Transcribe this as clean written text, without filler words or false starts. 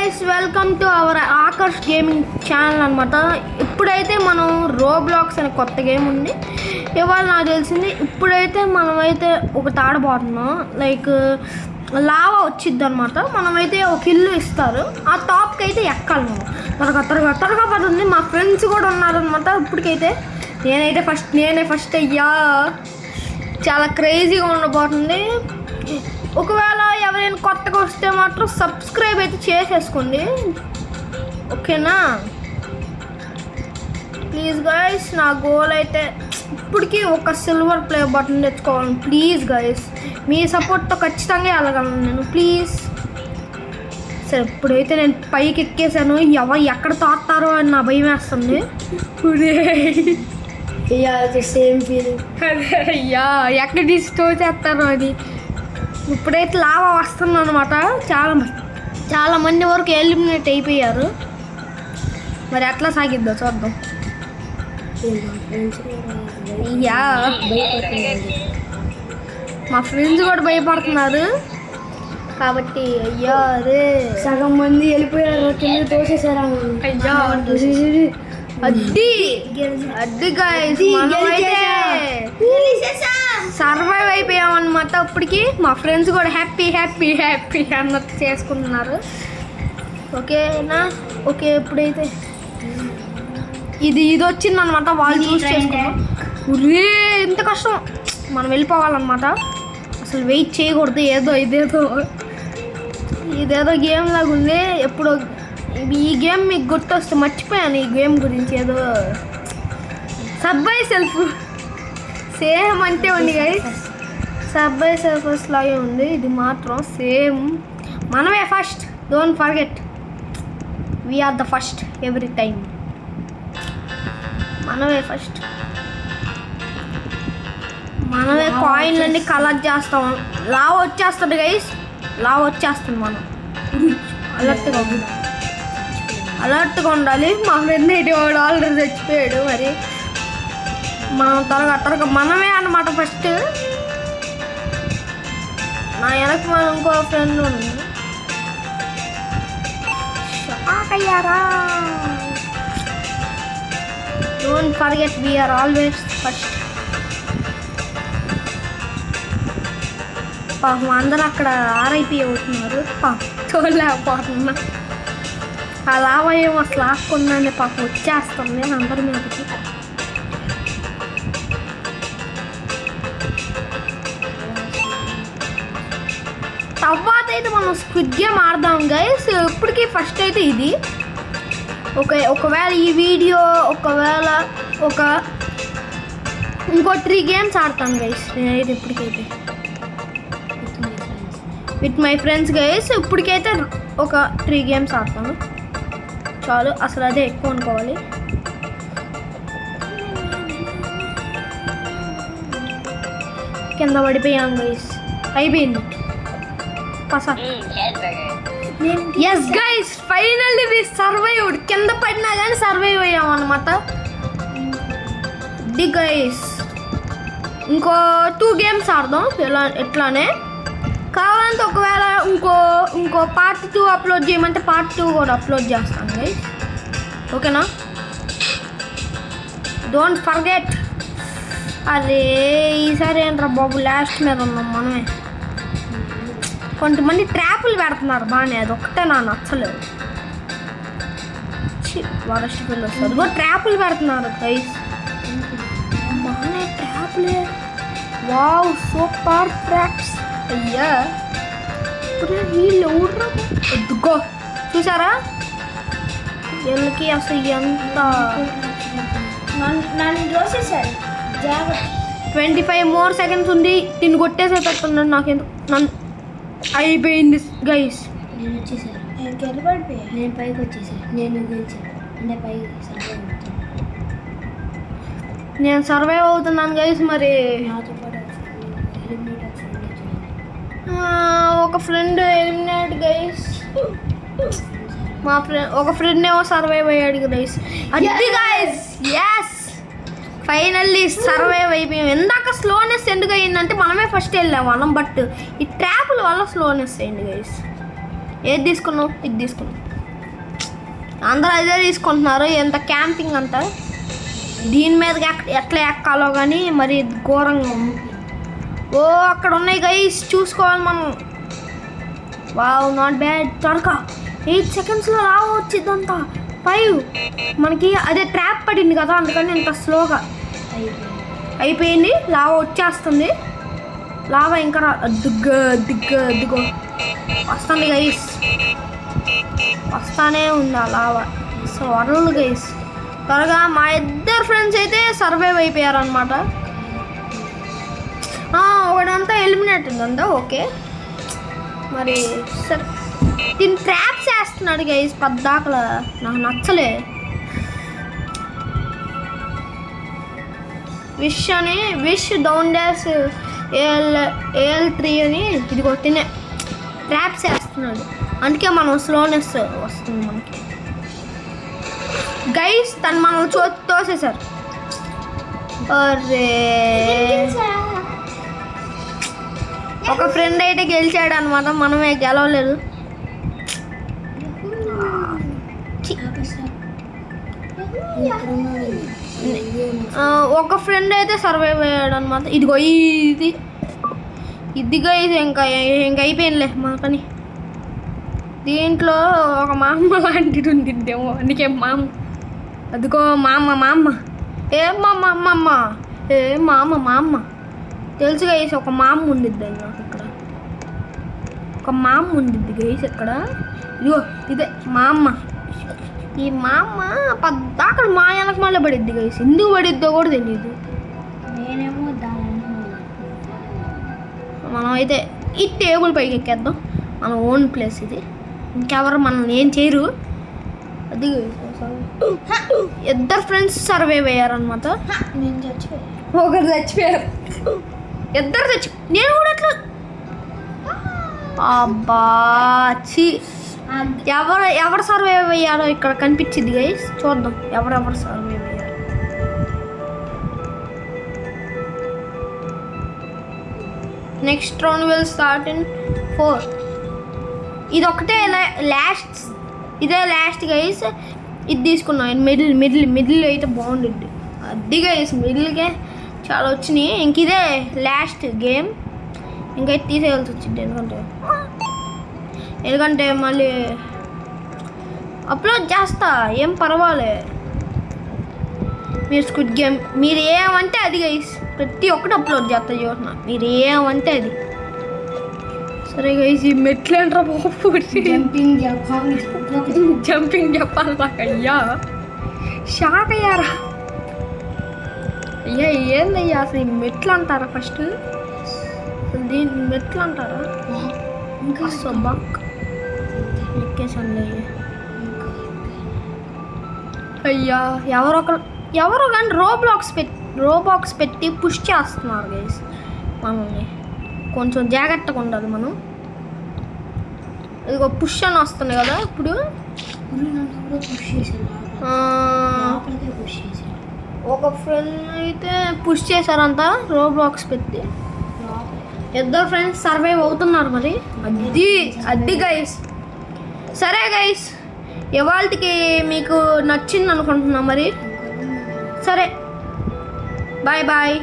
Guys, welcome to our Akarsh gaming channel అనమాట. ఇప్పుడైతే మనం రోబ్లాక్స్ అనే కొత్త గేమ్ ఉంది. ఇవాళ నాకు తెలిసింది. ఇప్పుడైతే మనమైతే ఒకటి ఆడబోతున్నాం. లైక్ లావా వచ్చిద్ది అనమాట. మనమైతే ఒక ఇల్లు ఇస్తారు, ఆ టాప్కి అయితే ఎక్కాలి. మనం త్వరగా పడుతుంది. మా ఫ్రెండ్స్ కూడా ఉన్నారనమాట. ఇప్పటికైతే నేనే ఫస్ట్ అయ్యా. చాలా క్రేజీగా ఉండబోతుంది. ఒకవేళ ఎవరైనా కొత్తగా వస్తే మాత్రం సబ్స్క్రైబ్ అయితే చేసేసుకోండి, ఓకేనా? ప్లీజ్ గైస్, నా గోల్ అయితే ఇప్పటికీ ఒక సిల్వర్ ప్లే బటన్ తెచ్చుకోవాలి. ప్లీజ్ గైస్, మీ సపోర్ట్తో ఖచ్చితంగా వెళ్ళగలను నేను. ప్లీజ్. సరే, ఇప్పుడైతే నేను పైకి ఎక్కేసాను. ఎక్కడ తాతారో అని నా భయం వేస్తుంది. Same feeling. అయ్యా, ఎక్కడ డిస్టర్బ్ చేస్తారో అది. ఇప్పుడైతే లావా వస్తుంది అనమాట. చాలా మంది వరకు ఎలిమినేట్ అయిపోయారు. మరి ఎట్లా సాగిద్దో చూద్దాం. అయ్యా, మా ఫ్రెండ్స్ కూడా భయపడుతున్నారు కాబట్టి. అయ్యా అదే సగం మంది వెళ్ళిపోయారు, కింద తోసేసారా. అయ్యా అడ్డి గైస్, సర్వైవ్ అయిపోయామన్నమాట. ఇప్పటికి మా ఫ్రెండ్స్ కూడా హ్యాపీ అన్నట్టు చేసుకుంటున్నారు, ఓకేనా? ఓకే, ఇప్పుడైతే ఇది వచ్చిందనమాట. వాళ్ళు చూస్ చేసుకున్నాం. ఇంత కష్టం. మనం వెళ్ళిపోవాలన్నమాట. అసలు వెయిట్ చేయకూడదు. ఇదేదో గేమ్ లాగా ఉంది. ఎప్పుడు ఈ గేమ్ మీకు గుర్తొస్తే మర్చిపోయాను ఈ గేమ్ గురించి. ఏదో సబ్వే సెల్ఫ్ సేమ్ అంటే ఉంది గైస్. సబ్వే సెల్ఫర్స్ లాగే ఉంది. ఇది మాత్రం సేమ్. మనమే first, don't forget. We're the first every time. మనమే ఫస్ట్. మనమే కాయిన్లన్నీ కలెక్ట్ చేస్తాం. లావ్ వచ్చేస్తుంది గైస్, లావ్ వచ్చేస్తుంది. మనం అలర్ట్గా ఉండాలి. మా ఫ్రెండ్ వాడు ఆల్రెడీ చచ్చిపోయాడు. మరి మనం త్వరగా మనమే అన్నమాట ఫస్ట్. నా వెనక మనం ఇంకో ఫ్రెండ్ ఉంది. షాక్ అయ్యారా? Don't forget, we're always first. పాపం అందరూ అక్కడ ఆర్ఐపి అవుతున్నారు. చూడలేకపోతున్నా. ఆ లావా ఏమో అసలు ఆకుండానే పాపం వచ్చేస్తుంది అందరి మీదకి. తర్వాత అయితే మనం స్క్విడ్ గేమ్ ఆడదాం గైస్. ఇప్పటికీ ఫస్ట్ అయితే ఇది. ఒకవేళ ఈ వీడియో ఇంకో 3 గేమ్స్ ఆడతాను గైస్ నేనైతే. ఇప్పటికైతే విత్ మై ఫ్రెండ్స్ గైస్. ఇప్పటికైతే ఒక 3 గేమ్స్ ఆడతాను చాలు. అసలు అదే ఎక్కువ అనుకోవాలి. కింద పడిపోయాం గైస్. అయిపోయింది. Yes guys, finally we survived. కింద పడినా కానీ సర్వైవ్ అయ్యాం అన్నమాట. ది గైస్, ఇంకో 2 గేమ్స్ ఆడదాం ఎట్లానే. కావాలంటే ఒకవేళ ఇంకో పార్ట్ 2 అప్లోడ్ చేయమంటే పార్ట్ 2 కూడా అప్లోడ్ చేస్తాను గైస్, ఓకేనా? Don't forget. అరే ఈసారి ఏంట్రా బాబు, లాస్ట్ మీద ఉన్నాం మనమే. కొంతమంది ట్రాపులు పెడుతున్నారు బాగానే, అదొక్కటే నా నచ్చలేదు. వరస్ట్ పిల్లలు వస్తారు, ట్రాపులు పెడుతున్నారు గైస్. బాగానే ట్రాపులే. Wow, super traps. అయ్యా వీళ్ళు ఎద్దుకో, చూసారా వీళ్ళకి అసలు ఎంత నన్ను చూసేసారు. 25 more seconds ఉంది. తిని కొట్టేసేటట్టున్నాను. నాకెందుకు నన్ను అయిపోయింది గైస్. నేను వచ్చేసాను. నేను పడిపోయా. నేను పైకి వచ్చేసాను. నేను గెలిచాను అంటే పైకి నేను సర్వైవ్ అవుతున్నాను గైస్. మరి నాతో పాటు ఒక ఫ్రెండ్ ఎలిమినేట్ గైస్. ఒక ఫ్రెండ్ ఏమో సర్వైవ్ అయ్యాడు గైస్. అది గైస్, ఎస్ ఫైనల్లీ సర్వైవ్ అయిపోయాం. ఇందాక స్లోనెస్ ఎందుకు అయ్యిందంటే మనమే ఫస్ట్ వెళ్ళాం వాళ్ళం, బట్ ఈ ట్రాపుల వల్ల స్లోనెస్ అయింది గైస్. ఏది తీసుకున్నావు? ఇది తీసుకున్నావు. అందరూ అదే తీసుకుంటున్నారు. ఎంత క్యాంపింగ్ అంట. దీని మీద ఎట్లా ఎక్కాలో కానీ మరి ఘోరంగా ఉంది. ఓ అక్కడ ఉన్నాయి గైస్, చూసుకోవాలి మనం. Wow, not bad. త్వరగా 8 సెకండ్స్లో లావా వచ్చిందంతా. 5 మనకి అదే ట్రాప్ పడింది కదా, అందుకని ఇంత స్లోగా అయిపోయింది. లావా వచ్చేస్తుంది. లావా ఇంకా దిగ్గో వస్తుంది గైస్, వస్తానే ఉంది ఆ లావా. సో వరల్డ్ గైస్ త్వరగా. మా ఇద్దరు ఫ్రెండ్స్ అయితే సర్వైవ్ అయిపోయారనమాట. ఒకడంతా ఎలిమినేట్ ఉందంతా. ఓకే మరి సరే, దీన్ని ట్రాప్స్ వేస్తున్నాడు గైస్ పద్దాకలా, నాకు నచ్చలే. విష్ డౌన్ డాష్ AL3 అని ఇదిగో తినే ట్రాప్స్ వేస్తున్నాడు, అందుకే మనం స్లోనెస్ వస్తుంది మనకి. గైస్ తను మనం తోసేశారు. అరే ఒక ఫ్రెండ్ అయితే గెలిచాడు అనమాట, మనమే గెలవలేదు. ఒక ఫ్రెండ్ అయితే సర్వైవ్ అయ్యాడు అనమాట. ఇదిగో ఇదిగా ఇంకా అయిపోయిందిలే మన పని. దీంట్లో ఒక మా అమ్మ లాంటిది ఉండిద్దేమో, అందుకే మా అమ్మ. అదిగో మా అమ్మ. ఏ మా అమ్మ తెలుసు గైస్, ఒక మా అమ్మ ఉండిద్ది నాకు ఇక్కడ. ఒక మా అమ్మ ఉండిద్ది గైస్ ఇక్కడ. ఇదిగో ఇదే మా అమ్మ. ఈ మా అమ్మ పద్దాకలు మా వెనక మళ్ళీ పడిద్ది గైస్, ఎందుకు పడిద్దో కూడా తెలియదు. నేనేమో మనం అయితే ఈ టేబుల్ పైకి ఎక్కేద్దాం, మన ఓన్ ప్లేస్ ఇది, ఇంకెవరు మనల్ని ఏం చేయరు. అది ఇద్దరు ఫ్రెండ్స్ సర్వైవ్ అయ్యారనమాట. నేను చచ్చిపోయాను. ఒకరు చచ్చిపోయారు, ఇద్దరు నేను కూడా ఎట్లా అబ్బాచి. ఎవరు సర్వైవ్ అయ్యారో ఇక్కడ కనిపించింది గైస్, చూద్దాం ఎవరెవరు సర్వైవ్ అయ్యారు. Next round will start in 4. ఇది ఒకటే ఇదే లాస్ట్ గైస్. ఇది తీసుకున్నాం. మిడిల్ అయితే బాగుంటుంది. అది గైస్ మిడిల్కే చాలా వచ్చినాయి. ఇంక ఇదే లాస్ట్ గేమ్, ఇంకైతే తీసేయాల్సి వచ్చింది. ఎందుకంటే మళ్ళీ అప్లోడ్ చేస్తా, ఏం పర్వాలే. మీరు స్క్విడ్ గేమ్ మీరు ఏమంటే అది గైస్, ప్రతి ఒక్కటి అప్లోడ్ చేస్తా చూసిన, మీరు ఏమంటే అది. సరే గైస్, ఈ మెట్లు ఏంట్రా బాబు, జంపింగ్ చెప్పాలి నాకు. అయ్యా షాక్ అయ్యారా? అయ్యా ఏందయ్యా అసలు ఈ మెట్లు అంటారా? ఫస్ట్ అసలు దీన్ని మెట్లు అంటారా? ఇంకా సబ్బాక్ ఎక్కేసాను అయ్యా. ఎవరో కానీ రోబాక్స్ పెట్టి పుష్ చేస్తున్నారు గైస్ మనల్ని. కొంచెం జాగ్రత్తగా ఉండాలి మనం. ఇదిగో పుష్ అని వస్తుంది కదా ఇప్పుడు. ఒక ఫ్రెండ్ అయితే పుష్ చేశారంట రోబాక్స్ పెట్టి. ఇద్దరు ఫ్రెండ్స్ సర్వైవ్ అవుతున్నారు మరి. అది గైస్. సరే గైస్, ఇవాళకి మీకు నచ్చింది అనుకుంటున్నా మరి. సరే బాయ్.